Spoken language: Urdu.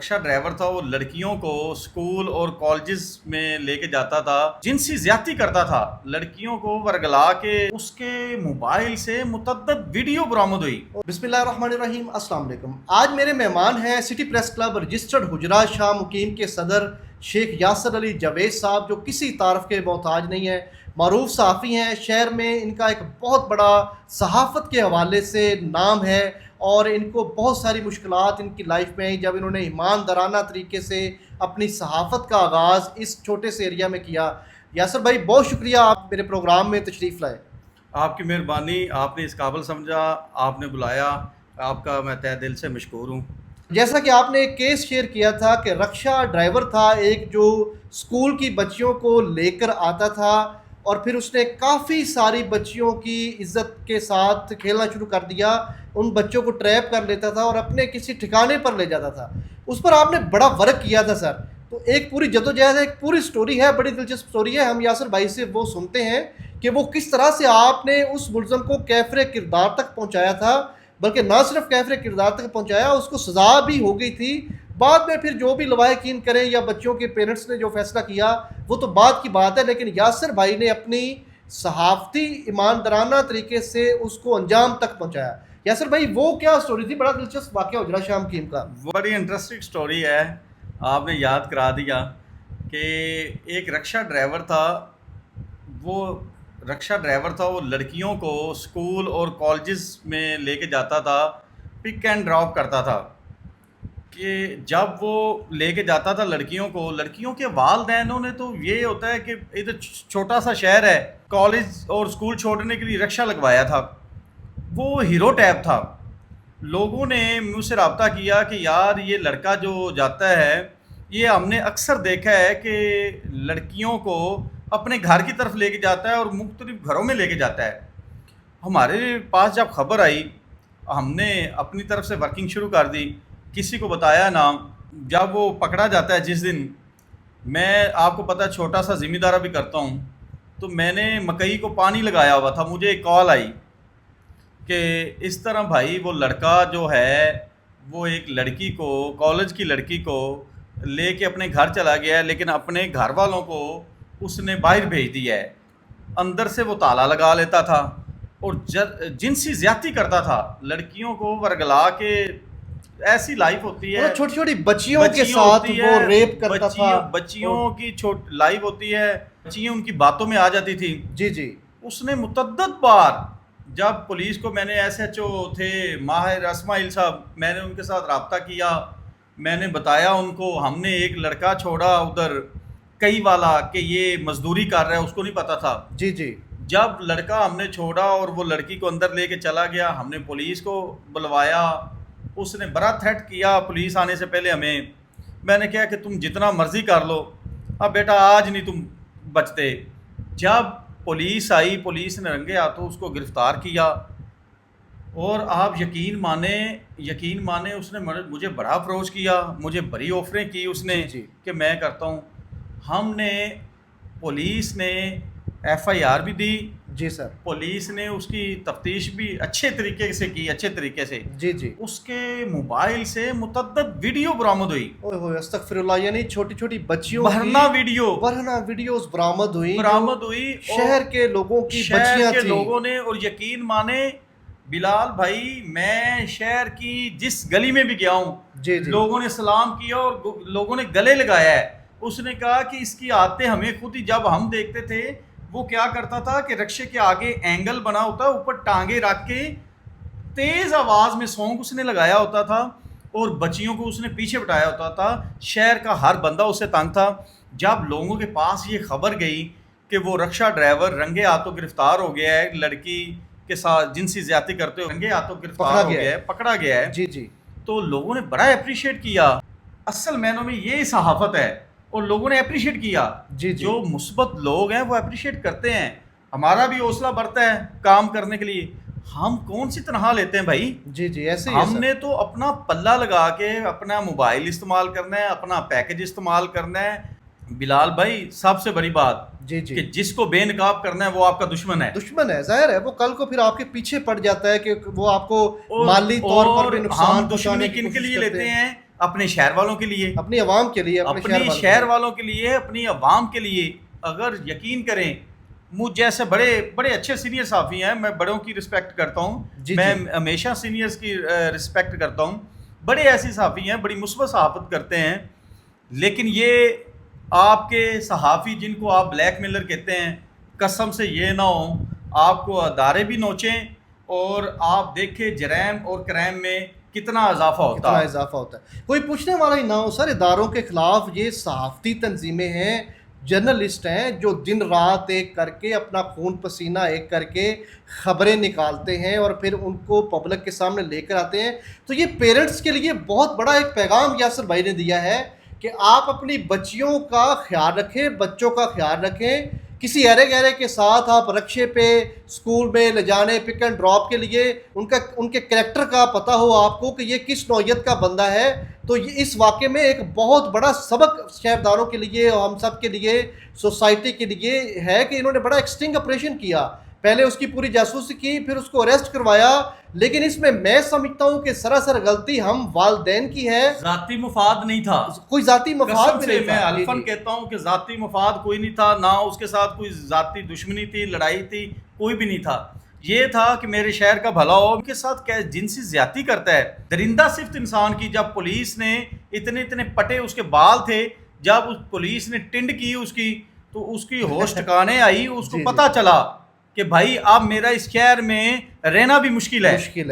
رکشا ڈرائیور تھا، وہ لڑکیوں کو اسکول اور کالجز میں لے کے جاتا تھا، جنسی زیادتی کرتا تھا، لڑکیوں کو ورگلا کے اس کے موبائل سے متعدد ویڈیو برآمد ہوئی۔ بسم اللہ الرحمن الرحیم۔ السلام علیکم۔ آج میرے مہمان ہیں سٹی پریس کلب رجسٹرڈ حجرہ شاہ مقیم کے صدر شیخ یاسر علی جاوید صاحب، جو کسی تعارف کے محتاج نہیں ہیں، معروف صحافی ہیں۔ شہر میں ان کا ایک بہت بڑا صحافت کے حوالے سے نام ہے اور ان کو بہت ساری مشکلات ان کی لائف میں آئیں جب انہوں نے ایماندارانہ طریقے سے اپنی صحافت کا آغاز اس چھوٹے سے ایریا میں کیا۔ یاسر بھائی، بہت شکریہ، آپ میرے پروگرام میں تشریف لائے۔ آپ کی مہربانی، آپ نے اس قابل سمجھا، آپ نے بلایا، آپ کا میں تہ دل سے مشکور ہوں۔ جیسا کہ آپ نے ایک کیس شیئر کیا تھا کہ رکشا ڈرائیور تھا ایک، جو اسکول کی بچیوں کو لے کر آتا تھا اور پھر اس نے کافی ساری بچیوں کی عزت کے ساتھ کھیلنا شروع کر دیا، ان بچوں کو ٹریپ کر لیتا تھا اور اپنے کسی ٹھکانے پر لے جاتا تھا۔ اس پر آپ نے بڑا ورک کیا تھا سر، تو ایک پوری جدوجہد ہے، ایک پوری سٹوری ہے، بڑی دلچسپ سٹوری ہے۔ ہم یاسر بھائی سے وہ سنتے ہیں کہ وہ کس طرح سے آپ نے اس ملزم کو کیفر کردار تک پہنچایا تھا، بلکہ نہ صرف کیفر کردار تک پہنچایا، اس کو سزا بھی ہو گئی تھی۔ بعد میں پھر جو بھی لواحقین کریں یا بچوں کے پیرنٹس نے جو فیصلہ کیا وہ تو بعد کی بات ہے، لیکن یاسر بھائی نے اپنی صحافتی ایماندارانہ طریقے سے اس کو انجام تک پہنچایا۔ یاسر بھائی، وہ کیا سٹوری تھی؟ بڑا دلچسپ واقعہ حجرہ شاہ مقیم کا۔ وہ بڑی انٹرسٹنگ سٹوری ہے، آپ نے یاد کرا دیا کہ ایک رکشا ڈرائیور تھا، وہ لڑکیوں کو اسکول اور کالجز میں لے کے جاتا تھا، پک اینڈ ڈراپ کرتا تھا۔ کہ جب وہ لے کے جاتا تھا لڑکیوں کے والدینوں نے تو یہ ہوتا ہے کہ ادھر چھوٹا سا شہر ہے، کالج اور اسکول چھوڑنے کے لیے رکشا لگوایا تھا، وہ ہیرو ٹیب تھا۔ لوگوں نے مجھ سے رابطہ کیا کہ یار یہ لڑکا جو جاتا ہے، یہ ہم نے اکثر دیکھا ہے کہ لڑکیوں کو اپنے گھر کی طرف لے کے جاتا ہے اور مختلف گھروں میں لے کے جاتا ہے۔ ہمارے پاس جب خبر آئی، ہم نے اپنی طرف سے ورکنگ شروع کر دی، کسی کو بتایا نام۔ جب وہ پکڑا جاتا ہے جس دن، میں آپ کو پتہ چھوٹا سا ذمہ دارہ بھی کرتا ہوں، تو میں نے مکئی کو پانی لگایا ہوا تھا، مجھے ایک کال آئی کہ اس طرح بھائی وہ لڑکا جو ہے وہ ایک لڑکی کو، کالج کی لڑکی کو لے کے اپنے گھر چلا گیا ہے، لیکن اپنے گھر والوں کو اس نے باہر بھیج دیا ہے۔ اندر سے وہ تالا لگا لیتا تھا اور جنسی زیادتی کرتا تھا، لڑکیوں کو ورگلا کے۔ ایسی لائف ہوتی ہے، چھوٹی چھوٹی بچیوں کے ساتھ وہ ریپ کرتا تھا، بچیوں کی لائف ہوتی ہے، بچیاں ان کی باتوں میں آ جاتی تھی۔ جی اس نے متعدد بار، جب پولیس کو، میں نے ایس ایچ او تھے ماہر اسماعیل صاحب، میں نے ان کے ساتھ رابطہ کیا، میں نے بتایا ان کو ہم نے ایک لڑکا چھوڑا ادھر کئی والا کہ یہ مزدوری کر رہا ہے، اس کو نہیں پتا تھا۔ جی جب لڑکا ہم نے چھوڑا اور وہ لڑکی کو اندر لے کے چلا گیا، ہم نے پولیس کو بلوایا، اس نے بڑا تھریٹ کیا پولیس آنے سے پہلے ہمیں۔ میں نے کہا کہ تم جتنا مرضی کر لو، اب بیٹا آج نہیں تم بچتے۔ جب پولیس آئی، پولیس نے رنگے ہاتھوں اس کو گرفتار کیا، اور آپ یقین مانے اس نے مجھے بڑا اپروچ کیا، مجھے بڑی آفریں کی اس نے کہ میں کرتا ہوں۔ ہم نے، پولیس نے ایف آئی آر بھی دی، جی سر، پولیس نے اس کی تفتیش بھی اچھے طریقے سے کی، اچھے طریقے سے۔ جی اس کے موبائل سے متعدد ویڈیو برآمد ہوئی۔ استغفر اللہ، یعنی چھوٹی چھوٹی بچیوں برہنہ ویڈیوز برآمد ہوئی، شہر کے لوگوں کی بچیاں کے تھیں۔ لوگوں نے، اور یقین مانے بلال بھائی، میں شہر کی جس گلی میں بھی گیا ہوں، لوگوں نے سلام کیا اور لوگوں نے گلے لگایا ہے۔ اس نے کہا کہ اس کی عادتیں ہمیں خود ہی، جب ہم دیکھتے تھے وہ کیا کرتا تھا کہ رکشے کے آگے اینگل بنا ہوتا ہے، اوپر ٹانگیں رکھ کے تیز آواز میں سونگ اس نے لگایا ہوتا تھا اور بچیوں کو اس نے پیچھے بٹایا ہوتا تھا۔ شہر کا ہر بندہ اسے تنگ تھا۔ جب لوگوں کے پاس یہ خبر گئی کہ وہ رکشا ڈرائیور رنگے ہاتھوں گرفتار ہو گیا ہے، لڑکی کے ساتھ جنسی زیادتی کرتے ہوئے رنگے ہاتھوں گرفتار ہو گیا ہے، پکڑا گیا ہے، تو لوگوں نے بڑا اپریشیٹ کیا۔ اصل معنوں میں یہ صحافت ہے، اور لوگوں نے اپریشیٹ کیا۔ جو مثبت لوگ ہیں وہ اپریشیٹ کرتے ہیں، ہمارا بھی حوصلہ بڑھتا ہے کام کرنے کے لیے۔ ہم کون سی تنخواہ لیتے ہیں بھائی؟ ایسے ہم نے تو اپنا پلہ لگا کے اپنا موبائل استعمال کرنا ہے، اپنا پیکج استعمال کرنا ہے۔ بلال بھائی، سب سے بڑی بات کہ جس کو بے نقاب کرنا ہے وہ آپ کا دشمن ہے، ظاہر ہے، وہ کل کو پھر آپ کے پیچھے پڑ جاتا ہے کہ وہ آپ کو مالی طور پر بھی نقصان دشمنی کن کے لیے لیتے ہیں؟ اپنے شہر والوں کے لیے، اپنی عوام کے لیے، اپنی شہر والوں کے لیے، اپنی عوام کے لیے. اگر یقین کریں مجھ جیسے بڑے بڑے اچھے سینئر صحافی ہیں، میں بڑوں کی رسپیکٹ کرتا ہوں، جی میں جی ہمیشہ سینئرز کی رسپیکٹ کرتا ہوں، بڑے ایسی صحافی ہیں بڑی مثبت صحافت کرتے ہیں، لیکن یہ آپ کے صحافی جن کو آپ بلیک میلر کہتے ہیں، قسم سے یہ نہ ہو آپ کو ادارے بھی نوچیں اور آپ دیکھیں جرائم اور کرائم میں کتنا اضافہ کتنا ہوتا. اضافہ ہوتا ہے. کوئی پوچھنے والا ہی نہ ہو سر، اداروں کے خلاف یہ صحافتی تنظیمیں ہیں، جرنلسٹ ہیں جو دن رات ایک کر کے اپنا خون پسینہ ایک کر کے خبریں نکالتے ہیں اور پھر ان کو پبلک کے سامنے لے کر آتے ہیں. تو یہ پیرنٹس کے لیے بہت بڑا ایک پیغام یاسر بھائی نے دیا ہے کہ آپ اپنی بچیوں کا خیال رکھیں، بچوں کا خیال رکھیں. کسی ایرے گہرے کے ساتھ آپ رکشے پہ اسکول میں لے جانے پک اینڈ ڈراپ کے لیے ان کے کریکٹر کا پتہ ہو آپ کو کہ یہ کس نوعیت کا بندہ ہے. تو یہ اس واقعے میں ایک بہت بڑا سبق شہرداروں کے لیے اور ہم سب کے لیے، سوسائٹی کے لیے ہے کہ انہوں نے بڑا ایکسٹنگ آپریشن کیا. پہلے اس کی پوری جاسوسی کی، پھر اس کو اریسٹ کروایا، لیکن اس میں سمجھتا ہوں کہ سراسر غلطی ہم والدین کی ہے. ذاتی مفاد نہیں تھا، کوئی ذاتی مفاد قسم بھی سے نہیں میں تھا. الفن کہتا ہوں کہ ذاتی مفاد کوئی نہیں تھا، نہ اس کے ساتھ کوئی ذاتی دشمنی تھی، لڑائی تھی، کوئی بھی نہیں تھا. یہ تھا کہ میرے شہر کا بھلا ہو. ان کے ساتھ کیا جنسی زیادتی کرتا ہے، درندہ صفت انسان کی. جب پولیس نے اتنے اتنے پٹے اس کے بال تھے، جب پولیس نے ٹنڈ کی اس کی تو اس کی ہوش ٹھکانے آئی، اس کو جی جی پتہ چلا کہ بھائی اب میرا اس شہر میں رہنا بھی مشکل ہے. مشکل ہے.